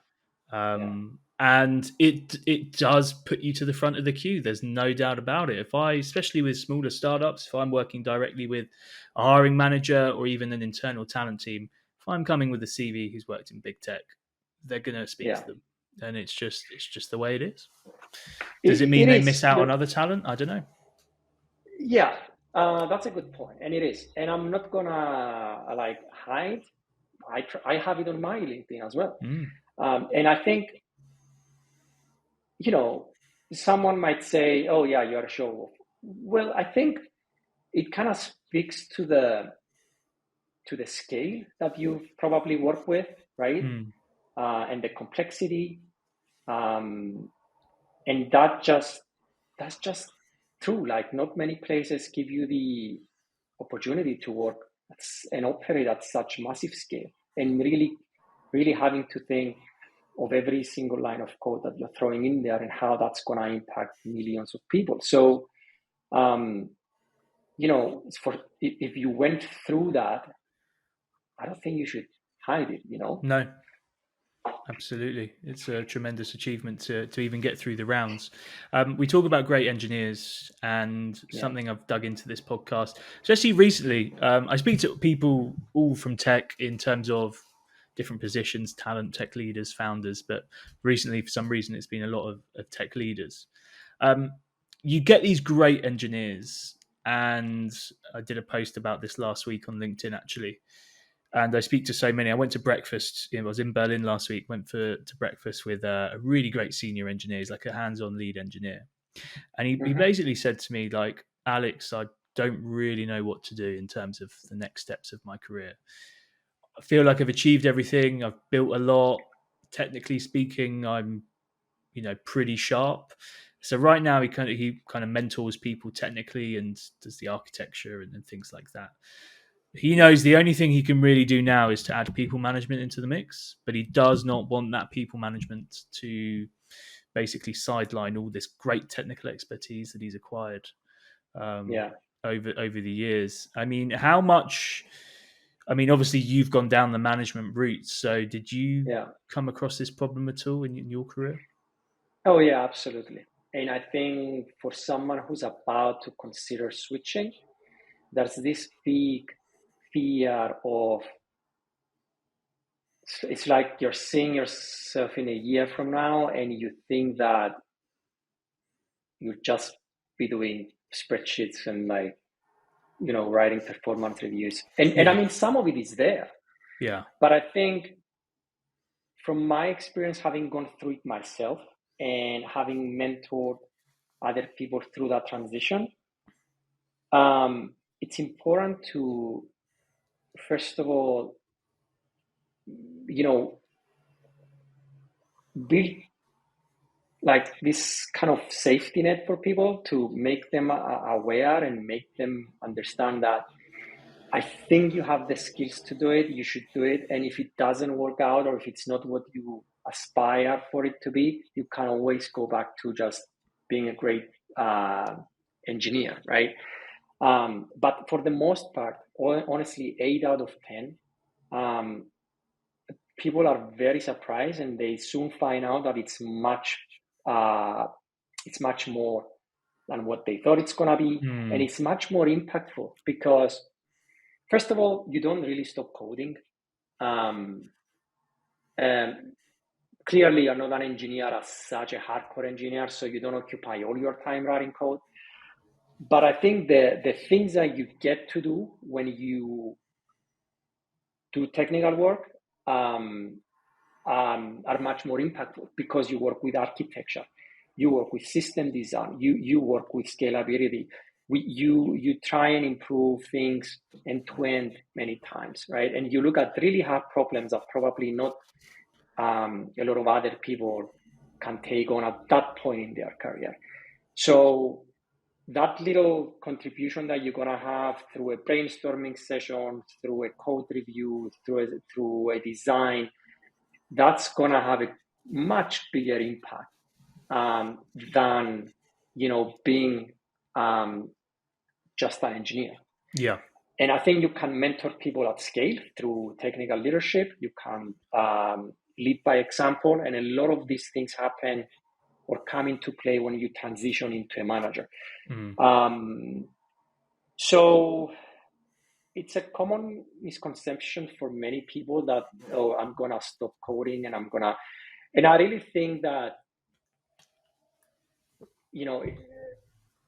And it does put you to the front of the queue. There's no doubt about it. Especially with smaller startups, if I'm working directly with a hiring manager or even an internal talent team, if I'm coming with a CV who's worked in big tech, they're going to speak to them, and it's just the way it is. Does it mean they miss out on other talent? I don't know. Yeah, that's a good point, and it is. And I'm not gonna hide. I have it on my LinkedIn as well, and I think someone might say, "Oh yeah, you're a show off." Well, I think it kind of speaks to the scale that you've probably worked with, right? And the complexity, and that's just true. Like, not many places give you the opportunity to work and operate at such massive scale, and really, really having to think of every single line of code that you're throwing in there and how that's going to impact millions of people. So, if you went through that, I don't think you should hide it. No, absolutely. It's a tremendous achievement to even get through the rounds. We talk about great engineers, and something I've dug into this podcast, especially recently. I speak to people all from tech in terms of different positions, talent, tech leaders, founders, but recently, for some reason, it's been a lot of tech leaders. You get these great engineers, and I did a post about this last week on LinkedIn actually. And I speak to so many. I went to breakfast. I was in Berlin last week. Went to breakfast with a really great senior engineer. He's like a hands-on lead engineer, and he basically said to me like, "Alex, I don't really know what to do in terms of the next steps of my career. I feel like I've achieved everything. I've built a lot. Technically speaking, I'm pretty sharp. So right now he kind of mentors people technically and does the architecture and things like that. He knows the only thing he can really do now is to add people management into the mix, but he does not want that people management to basically sideline all this great technical expertise that he's acquired um, Yeah. over the years. I mean, how much? I mean, obviously you've gone down the management route. So did you Yeah. come across this problem at all in your career? Oh, yeah, absolutely. And I think for someone who's about to consider switching, there's this big fear of, it's like you're seeing yourself in a year from now and you think that you'll just be doing spreadsheets and like, writing performance reviews. And I mean, some of it is there. Yeah. But I think from my experience, having gone through it myself and having mentored other people through that transition, it's important to, first of all, build like this kind of safety net for people to make them aware and make them understand that I think you have the skills to do it, you should do it. And if it doesn't work out or if it's not what you aspire for it to be, you can always go back to just being a great engineer, right? But for the most part, honestly, 8 out of 10, people are very surprised and they soon find out that it's much more than what they thought it's going to be. And it's much more impactful because, first of all, you don't really stop coding. Clearly, you're not an engineer as such a hardcore engineer, so you don't occupy all your time writing code. But I think the things that you get to do when you do technical work are much more impactful because you work with architecture, you work with system design, you work with scalability. You try and improve things end to end many times, right? And you look at really hard problems that probably not a lot of other people can take on at that point in their career. So that little contribution that you're gonna have through a brainstorming session, through a code review, through a design, that's gonna have a much bigger impact than being just an engineer. Yeah. And I think you can mentor people at scale through technical leadership. You can lead by example, and a lot of these things happen or come into play when you transition into a manager. So it's a common misconception for many people that, oh, I'm gonna stop coding and and I really think that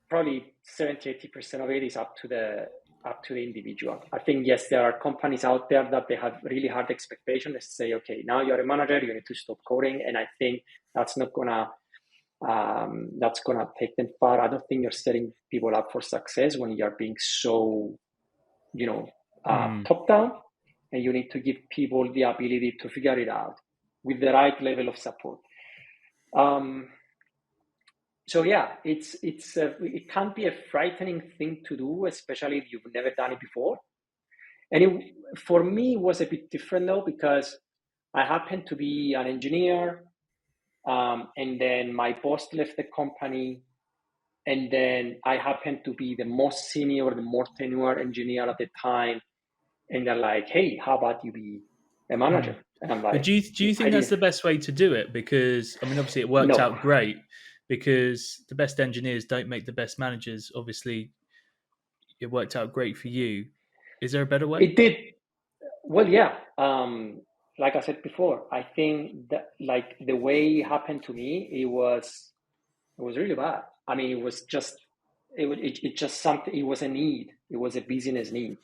probably 70-80% of it is up to the individual. I think, yes, there are companies out there that they have really hard expectations. They say, okay, now you're a manager, you need to stop coding. And I think that's not gonna take them far. I don't think you're setting people up for success when you're being so, top down, and you need to give people the ability to figure it out with the right level of support. So yeah, it can be a frightening thing to do, especially if you've never done it before. And for me, it was a bit different though, because I happened to be an engineer, and then my boss left the company, and then I happened to be the most senior, the more tenured engineer at the time, and they're like, "Hey, how about you be a manager?" And I'm like, but do you think that's the best way to do it? Because I mean, obviously, it worked out great. Because the best engineers don't make the best managers. Obviously, it worked out great for you. Is there a better way? It did. Well, yeah. Like I said before, I think that like the way it happened to me, it was really bad. I mean, it was just it just something. It was a need. It was a business need,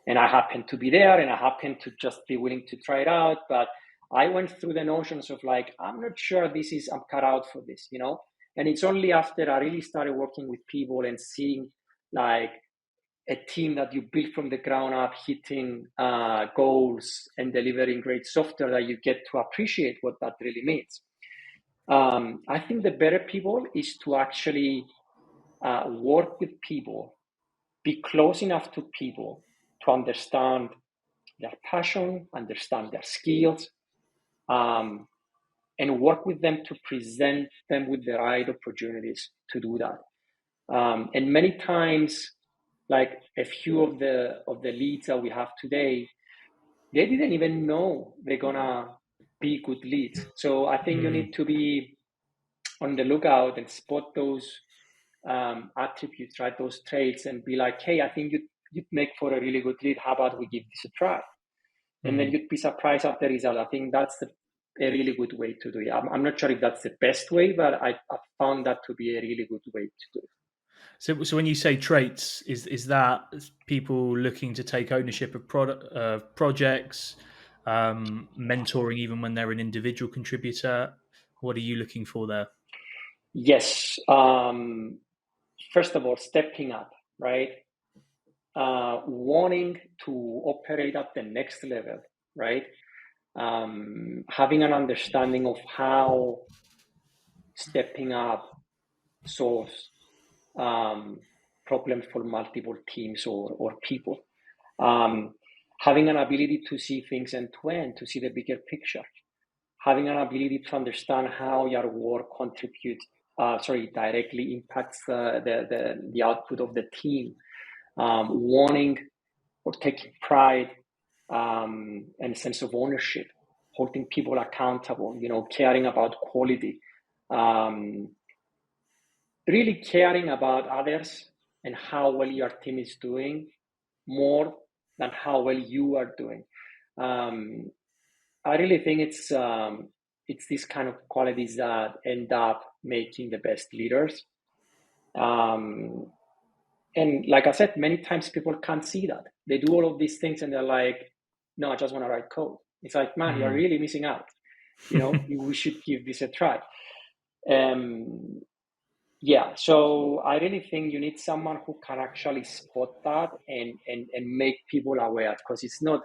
and I happened to be there, and I happened to just be willing to try it out. But I went through the notions of like, I'm not sure I'm cut out for this, you know. And it's only after I really started working with people and seeing like a team that you build from the ground up, hitting goals and delivering great software, that you get to appreciate what that really means. I think the better people is to actually work with people, be close enough to people to understand their passion, understand their skills, and work with them to present them with the right opportunities to do that. And many times, like a few of the leads that we have today, they didn't even know they're gonna be good leads. So I think you need to be on the lookout and spot those attributes, right? Those traits, and be like, hey, I think you'd make for a really good lead. How about we give this a try? And then you'd be surprised at the result. I think that's a really good way to do it. I'm not sure if that's the best way, but I found that to be a really good way to do it. So when you say traits, is that people looking to take ownership of projects, mentoring even when they're an individual contributor? What are you looking for there? Yes. First of all, stepping up, right? Wanting to operate at the next level, right? Having an understanding of how stepping up solves problems for multiple teams or people. Having an ability to see things end to end, to see the bigger picture. Having an ability to understand how your work directly impacts the output of the team. Wanting or taking pride and a sense of ownership, holding people accountable, caring about quality, really caring about others and how well your team is doing more than how well you are doing. I really think it's these kind of qualities that end up making the best leaders. And like I said, many times people can't see that. They do all of these things and they're like, no, I just want to write code. It's like, man, you're really missing out. We should give this a try. Yeah, so I really think you need someone who can actually spot that and make people aware, because it's not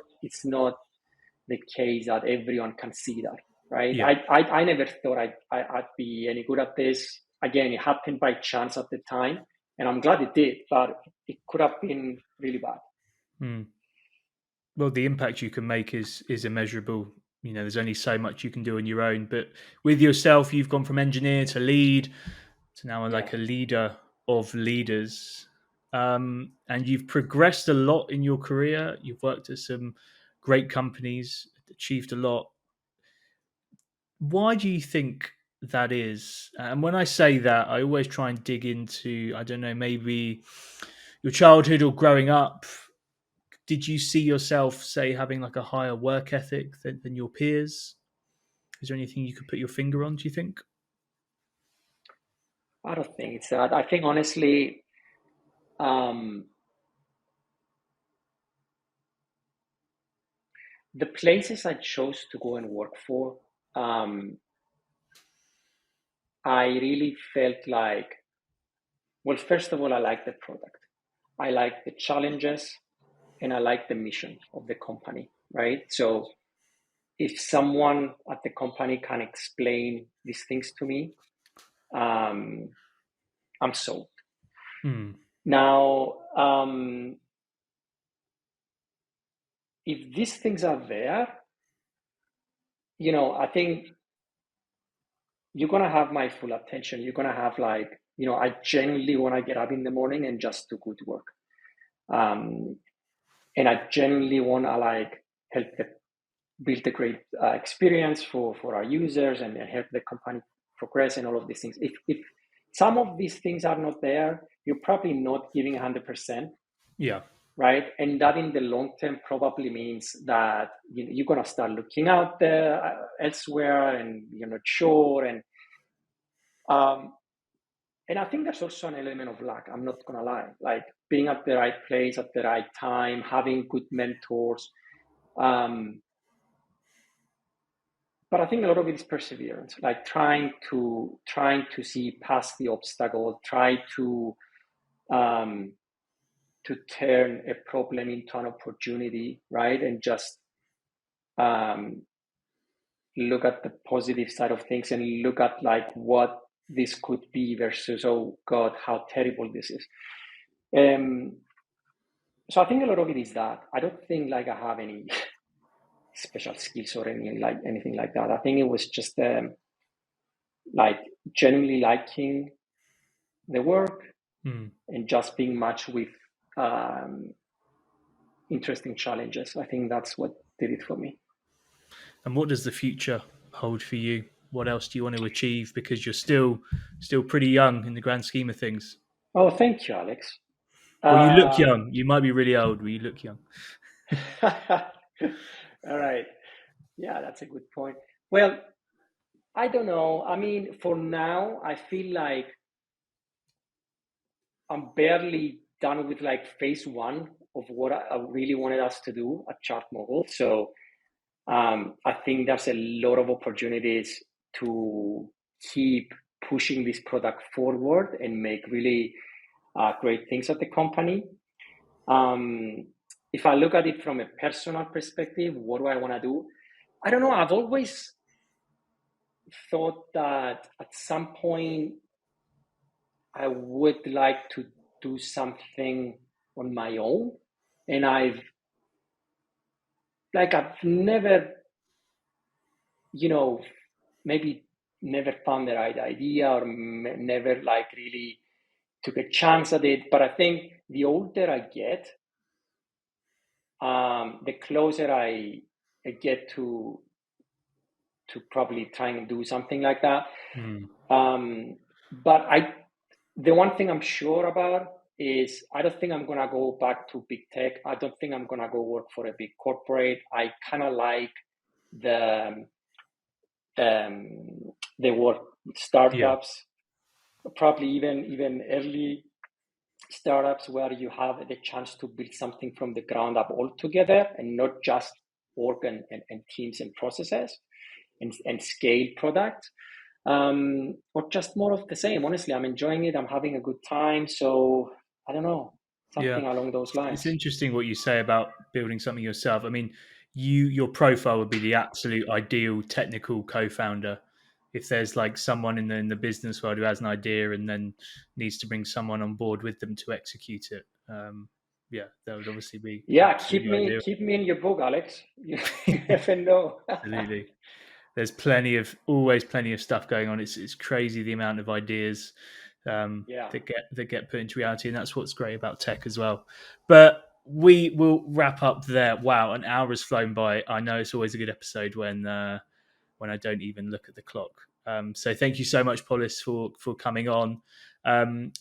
the case that everyone can see that, right? Yeah. I never thought I'd be any good at this. Again, it happened by chance at the time, and I'm glad it did, but it could have been really bad. Well, the impact you can make is immeasurable. There's only so much you can do on your own, but with yourself, you've gone from engineer to lead to now like a leader of leaders. And you've progressed a lot in your career. You've worked at some great companies, achieved a lot. Why do you think that is? And when I say that, I always try and dig into, I don't know, maybe your childhood or growing up. Did you see yourself, say, having like a higher work ethic than your peers? Is there anything you could put your finger on, do you think? I don't think it's that. I think honestly, the places I chose to go and work for, I really felt like, well, first of all, I like the product. I like the challenges and I like the mission of the company, right? So if someone at the company can explain these things to me, I'm sold. Now, if these things are there, I think you're going to have my full attention. You're going to have I genuinely want to get up in the morning and just do good work. And I genuinely want to help build a great experience for our users and help the company progress and all of these things. If some of these things are not there, you're probably not giving 100%. Yeah. Right. And that in the long term probably means that you're going to start looking out there elsewhere and you're not sure. And And I think there's also an element of luck. I'm not gonna lie, like being at the right place at the right time, having good mentors. Um, but I think a lot of it is perseverance, like trying to see past the obstacle, try um, to turn a problem into an opportunity, right? And just um, look at the positive side of things and look at like what this could be versus, oh God, how terrible this is. Um, so I think a lot of it is that. I don't think like I have any special skills or anything like that. I think it was just like genuinely liking the work and just being matched with um, interesting challenges. I think that's what did it for me. And what does the future hold for you? What else do you want to achieve? Because you're still pretty young in the grand scheme of things. Oh, thank you, Alex. Well, you look Um, young. You might be really old, but you look young. all right. Yeah, that's a good point. Well, I don't know. I mean, for now, I feel like I'm barely done with like phase one of what I really wanted us to do at ChartMogul. So I think there's a lot of opportunities to keep pushing this product forward and make really great things at the company. If I look at it from a personal perspective, what do I want to do? I don't know. I've always thought that at some point I would like to do something on my own. And I've never, maybe never found the right idea or never like really took a chance at it. But I think the older I get, the closer I get to probably trying to do something like that. But the one thing I'm sure about is I don't think I'm gonna go back to big tech. I don't think I'm gonna go work for a big corporate. I kind of like the the work startups, probably even early startups where you have the chance to build something from the ground up altogether and not just work and teams and processes and scale products. Or just more of the same. Honestly, I'm enjoying it. I'm having a good time. So I don't know, something along those It's lines. interesting what you say about building something yourself. I mean, your profile would be the absolute ideal technical co-founder. If there's like someone in the business world who has an idea and then needs to bring someone on board with them to execute it, that would obviously be Yeah, keep absolutely me ideal. keep me in your book, Alex. You never know. Absolutely. There's always plenty of stuff going on. It's crazy the amount of ideas Yeah. that get put into reality, and that's what's great about tech as well. But we will wrap up there. Wow, an hour has flown by. I know it's always a good episode when I don't even look at the clock. So thank you so much, Polis, for coming on.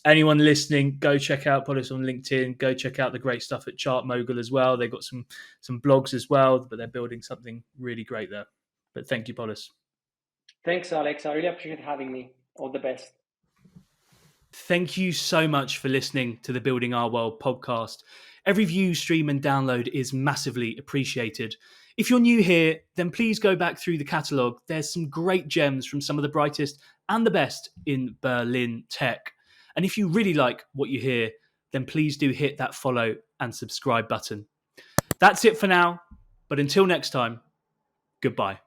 Anyone listening, go check out Polis on LinkedIn. Go check out the great stuff at ChartMogul as well. They've got some blogs as well, but they're building something really great there. But thank you, Polis. Thanks, Alex. I really appreciate having me. All the best. Thank you so much for listening to the Building Our World podcast. Every view, stream, and download is massively appreciated. If you're new here, then please go back through the catalogue. There's some great gems from some of the brightest and the best in Berlin tech. And if you really like what you hear, then please do hit that follow and subscribe button. That's it for now, but until next time, goodbye.